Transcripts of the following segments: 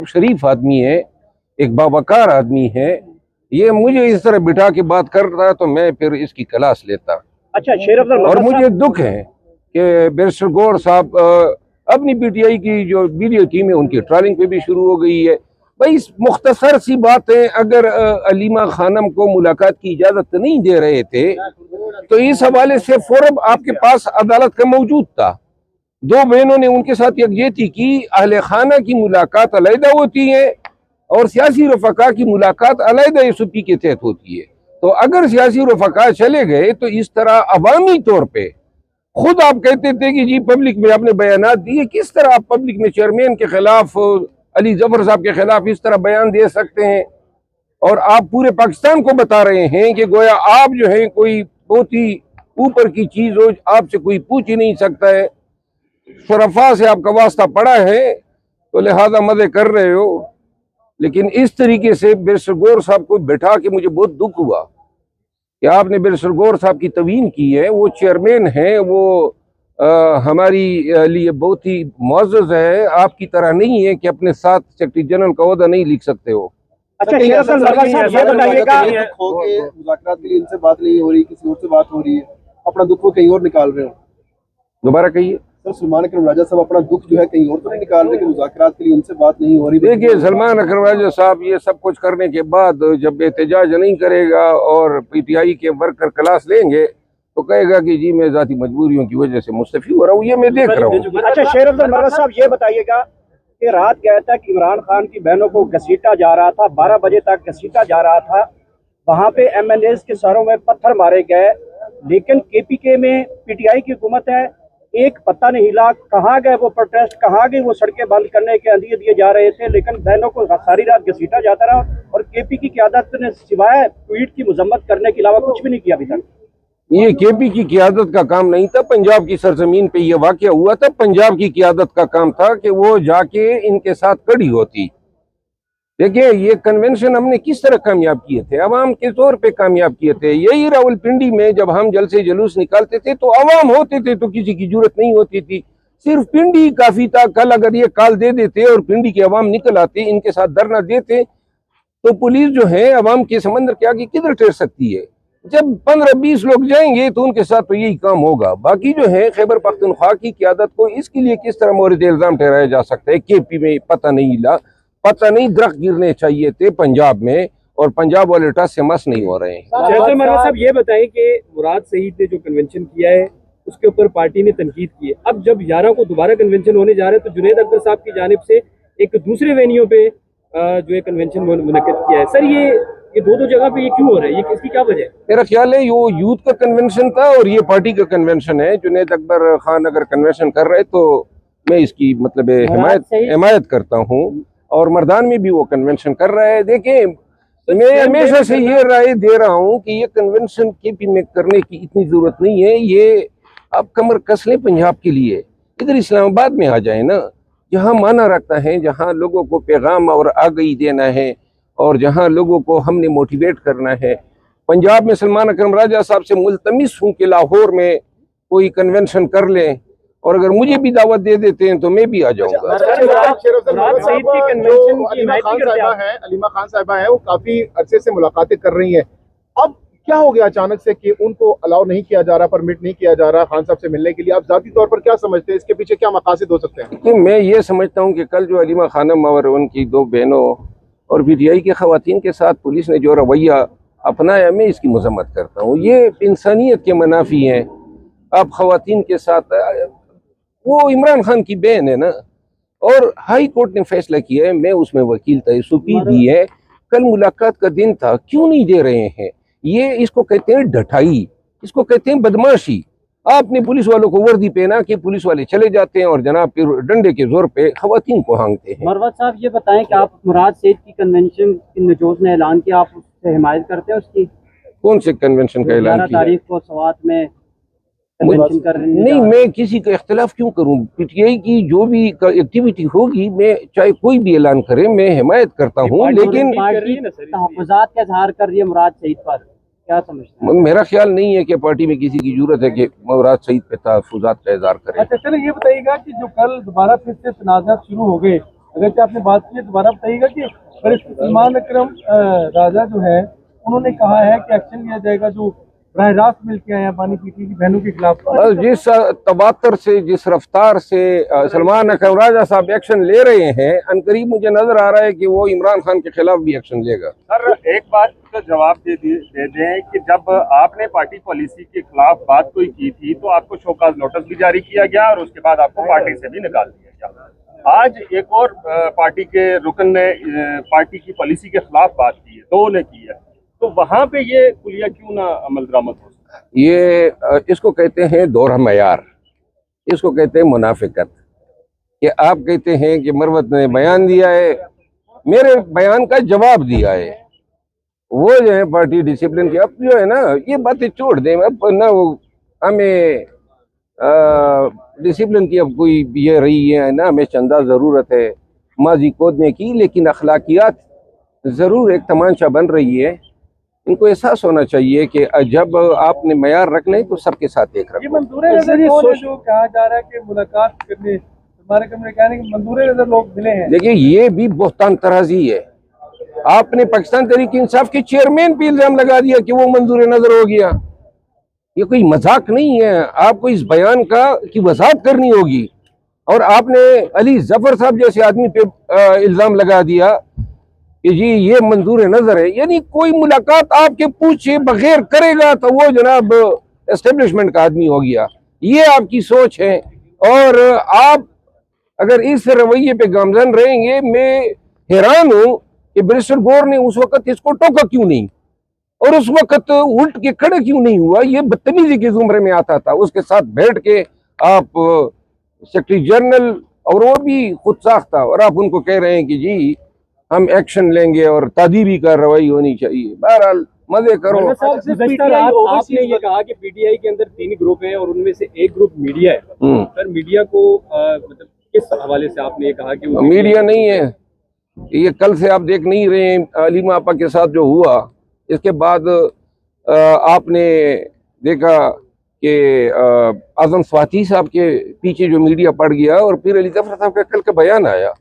शरीफ आदमी है, एक बावकार आदमी है, ये मुझे इस तरह बिठा के बात करता है तो मैं फिर इसकी क्लास लेता। अच्छा शेर अफजल और मुझे दुख है कि बैरिस्टर गौहर साहब अपनी पीटीआई की जो वीडियो टीम है उनकी ट्रोलिंग पे भी शुरू हो गई है। भाई मुख्तसर सी बात है, अगर अलीमा खानम को मुलाकात की इजाजत नहीं दे रहे थे तो इस हवाले से फौरन आपके पास अदालत का मौजूद था। दो बहनों ने उनके साथ यकजहती की, अहले खाना की मुलाकात अलहदा होती है और सियासी रफका की मुलाकात अलहदा एसओपी के तहत होती है। तो अगर सियासी रफका चले गए तो इस तरह अवामी तौर पे खुद आप कहते थे कि जी पब्लिक में आपने बयानात दिए, किस तरह आप पब्लिक में चेयरमैन के खिलाफ, अली जफर साहब के खिलाफ इस तरह बयान दे सकते हैं? और आप पूरे पाकिस्तान को बता रहे हैं कि गोया आप जो है कोई बहुत ही ऊपर की चीज हो, आपसे कोई पूछ ही नहीं सकता है, शुरफा से आपका वास्ता पड़ा है तो लिहाजा मजे कर रहे हो। लेकिन इस तरीके से बैरिस्टर गौहर साहब को बैठा के मुझे बहुत दुख हुआ कि आपने बैरिस्टर गौहर साहब की तवीन की है। वो चेयरमैन है, वो हमारी लिए बहुत ही मुअज़्ज़ज़ है, आपकी तरह नहीं है कि अपने साथ सेक्रेटरी जनरल का ओहदा नहीं लिख सकते हो। अच्छा शेर अफजल साहब ये बताइएगा, मुज़ाकरात के लिए इनसे बात नहीं हो रही, किसी और से बात हो रही है, अपना दुख वो कहीं और निकाल रहे हो? दोबारा कहिए सर, सलमान अकरम राजा साहब अपना दुख जो है कहीं और तो नहीं निकाल रहे कि मुज़ाकरात के लिए उनसे बात नहीं हो रही? देखिए, सलमान अकरम राजा साहब ये सब कुछ करने के बाद जब एहतजाज नहीं करेगा और पीटीआई के वर्कर क्लास लेंगे तो कहेगा कि जी मैं जाती मजबूरियों की वजह से मुस्तफी हो रहा हूँ, ये मैं देख रहा हूँ। अच्छा शेर अफजल साहब ये बताइएगा कि रात गया था कि इमरान खान की बहनों को घसीटा जा रहा था, 12 बजे तक घसीटा जा रहा था, वहां पे एमएनएस के सरों में पत्थर मारे गए, लेकिन केपीके में पीटीआई की हुकूमत है, एक पत्ता नहीं हिला। कहाँ गए वो प्रोटेस्ट, कहाँ गई वो सड़कें बंद करने के अंदिए दिए जा रहे थे, लेकिन बहनों को सारी रात घसीटा जाता रहा और केपी की क़यादत ने सिवाय ट्वीट की मजम्मत करने के अलावा कुछ भी नहीं किया अभी तक। ये केपी की क़यादत का काम नहीं था, पंजाब की सरजमीन पे ये वाकया हुआ था। पंजाब की क़यादत का काम था कि वो जाके इनके साथ खड़ी होती। देखिए, ये कन्वेंशन हमने किस तरह कामयाब किए थे, अवाम के तौर पे कामयाब किए थे। यही रावलपिंडी में जब हम जलसे जुलूस निकालते थे तो अवाम होते थे तो किसी की जरूरत नहीं होती थी, सिर्फ पिंडी काफी था। कल अगर ये कॉल दे देते और पिंडी के अवाम निकल आते, इनके साथ धरना देते, तो पुलिस जो है अवाम के समंदर के आगे किधर ठहर सकती है? जब 15-20 लोग जाएंगे तो उनके साथ तो यही काम होगा। बाकी जो है खैबर पख्तूनख्वा की क़यादत को इसके लिए किस तरह मोरद इल्जाम ठहराया जा सकता है? केपी में पता नहीं हिला, पता नहीं दरख्त गिरने चाहिए थे पंजाब में, और पंजाब वाले टस से मस नहीं हो रहे हैं। साहब ये बताएं कि मुराद सईद ने जो कन्वेंशन किया है उसके ऊपर पार्टी ने तनकीद की है। अब जब 11 को दोबारा कन्वेंशन होने जा रहे हैं तो जुनैद अकबर साहब की जानिब से एक दूसरे वेन्यू पे जो है कन्वेंशन मुनक्किद किया है। सर ये दो जगह पे ये क्यों हो रहा है, ये किसकी क्या वजह है? मेरा ख्याल है वो यूथ का कन्वेंशन था और ये पार्टी का कन्वेंशन है। जुनैद अकबर खान अगर कन्वेंशन कर रहे तो मैं इसकी मतलब हिमायत करता हूँ, और मर्दान में भी वो कन्वेंशन कर रहा है। देखिए, मैं हमेशा से ये राय दे रहा हूँ कि ये कन्वेंशन केपी में करने की इतनी जरूरत नहीं है। ये आप कमर कस लें पंजाब के लिए, इधर इस्लामाबाद में आ जाए ना, जहाँ माना रखता है, जहाँ लोगों को पैगाम और आगाही देना है और जहाँ लोगों को हमने मोटिवेट करना है। पंजाब में सलमान अकरम राजा साहब से मुल्तमिस हूँ कि लाहौर में कोई कन्वेंशन कर लें, और अगर मुझे भी दावत दे देते हैं तो मैं भी आ जाऊंगा। अलीमा खान साहिबा है, वो काफी अरसे से मुलाकातें कर रही हैं, अब क्या हो गया अचानक से कि उनको अलाउ नहीं किया जा रहा, परमिट नहीं किया जा रहा खान साहब से मिलने के लिए? आप जाती तौर पर क्या समझते हैं, इसके पीछे क्या मकासद हो सकते हैं? कि मैं ये समझता हूँ कि कल जो अलीमा खानम और उनकी दो बहनों और पीटीआई की खवातीन के साथ पुलिस ने जो रवैया अपनाया, मैं इसकी मजम्मत करता हूँ। ये इंसानियत के मनाफी हैं। आप खवातीन के साथ, वो इमरान खान की बहन है ना, और हाई कोर्ट ने फैसला किया है, मैं उसमें वकील था, सुपी दी है। कल मुलाकात का दिन था, क्यों नहीं दे रहे हैं? ये इसको कहते हैं ढठाई, इसको कहते हैं बदमाशी। आपने पुलिस वालों को वर्दी पहना कि पुलिस वाले चले जाते हैं और जनाब फिर डंडे के जोर पे खवातीन को हांगते हैं। मरवत साहब ये बताएं कि आप मुराद सईद की कन्वेंशन की नजोज ने ऐलान किया, आप उससे हिमायत करते हैं उसकी? कौन से कन्वेंशन का ऐलान किया? तारीख को सवात में नहीं, मैं किसी का इख्तिलाफ क्यों करूं? पीटीआई की जो भी एक्टिविटी होगी, मैं चाहे कोई भी ऐलान करे, मैं हिमायत करता हूं। लेकिन तहफ़्फ़ुज़ात का इज़हार कर रही है मुराद सईद पर, क्या समझते हैं? मेरा ख्याल नहीं है कि पार्टी में किसी की जरूरत है कि मुराद सईद पे तहफ़्फ़ुज़ात का इज़हार करे। अच्छा चलो ये बताइएगा कि जो कल दोबारा फिर से तनाज़ात शुरू हो गए अगर आपने बात की है दोबारा बताइएगा कि सलमान अकरम राजा जो है उन्होंने कहा है कि एक्शन लिया जाएगा जो राह रास्त मिलके आए हैं पानी पीती की बहनों के खिलाफ। जिस तबातर से, जिस रफ्तार से सलमान अकरम राजा साहब एक्शन ले रहे हैं, अनकरीब मुझे नजर आ रहा है कि वो इमरान खान के खिलाफ भी एक्शन लेगा। सर एक बात का जवाब दे दें कि जब आपने पार्टी पॉलिसी के खिलाफ बात कोई की थी तो आपको शोकाज नोटिस भी जारी किया गया और उसके बाद आपको पार्टी से भी निकाल दिया गया। आज एक और पार्टी के रुकन ने पार्टी की पॉलिसी के खिलाफ बात की है, दो ने की है, तो वहां पे ये कुलिया क्यों ना अमल दरामद हो सकता है? ये इसको कहते हैं दोहरा मयार, इसको कहते हैं मुनाफिकत। कि आप कहते हैं कि मरवत ने बयान दिया है, मेरे बयान का जवाब दिया है, वो जो है पार्टी डिसिप्लिन की। अब जो है ना ये बातें छोड़ दें, अब ना वो हमें डिसिप्लिन की अब कोई ये रही है ना, हमें चंदा ज़रूरत है माजी खोदने की, लेकिन अखलाकियात ज़रूर एक तमाशा बन रही है। इनको एहसास होना चाहिए कि जब आपने मयार रखना है तो सबके साथ एक ये रखो। मंजूर नजर जो कहा जा रहा है कि मुलाकात करने हमारे कमरे कहने की मंजूर नजर लोग मिले हैं। देखिए ये भी बहतान तराजी है। आपने पाकिस्तान तहरीक इंसाफ के चेयरमैन पे इल्जाम लगा दिया कि वो मंजूर नजर हो गया। ये कोई मजाक नहीं है, आपको इस बयान का की वजाहत करनी होगी। और आपने अली जफर साहब जैसे आदमी पे इल्जाम लगा दिया कि जी ये मंजूर नजर है, यानी कोई मुलाकात आपके पूछे बगैर करेगा तो वो जनाब एस्टेब्लिशमेंट का आदमी हो गया। ये आपकी सोच है और आप अगर इस रवैये पे गामजन रहेंगे, मैं हैरान हूं कि बैरिस्टर गौर ने उस वक्त इसको टोका क्यों नहीं और उस वक्त उल्ट के खड़े क्यों नहीं हुआ। ये बदतमीजी के जुमरे में आता था। उसके साथ बैठ के आप सेक्रेटरी जनरल और वो भी खुद साख्ता, और आप उनको कह रहे हैं कि जी हम एक्शन लेंगे और तादीबी कार्रवाई होनी चाहिए। बहरहाल मजे करो। गुज़श्ता रात आपने ये कहा कि पीटीआई के अंदर 3 ग्रुप हैं और उनमें से एक ग्रुप मीडिया है। सर मीडिया को मतलब किस हवाले से आपने ये कहा कि वो मीडिया नहीं है? ये कल से आप देख नहीं रहे हैं अलीमा आपा के साथ जो हुआ, इसके बाद आपने देखा कि आजम स्वाति साहब के पीछे जो मीडिया पड़ गया और फिर अली जफर साहब का कल का बयान आया।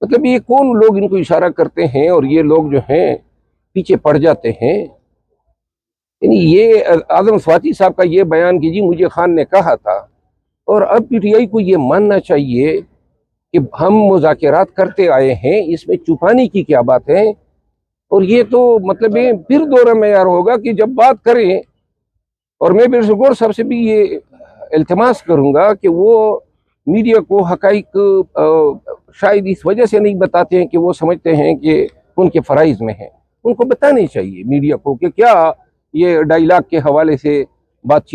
मतलब ये कौन लोग इनको इशारा करते हैं और ये लोग जो हैं पीछे पड़ जाते हैं। यानी ये आजम स्वाति साहब का ये बयान कि जी मुझे खान ने कहा था, और अब पीटीआई को ये मानना चाहिए कि हम मुज़ाकरात करते आए हैं, इसमें छुपाने की क्या बात है। और ये तो मतलब ये फिर दोहरा मयार होगा कि जब बात करें, और मैं बैरिस्टर गौर साहब से भी ये इल्तिमास करूंगा कि वो मीडिया को हकाइक शायद इस वजह से नहीं बताते हैं कि वो समझते हैं कि उनके फ़राइज़ में है। उनको बताने चाहिए मीडिया को कि क्या ये डायलॉग के हवाले से बातचीत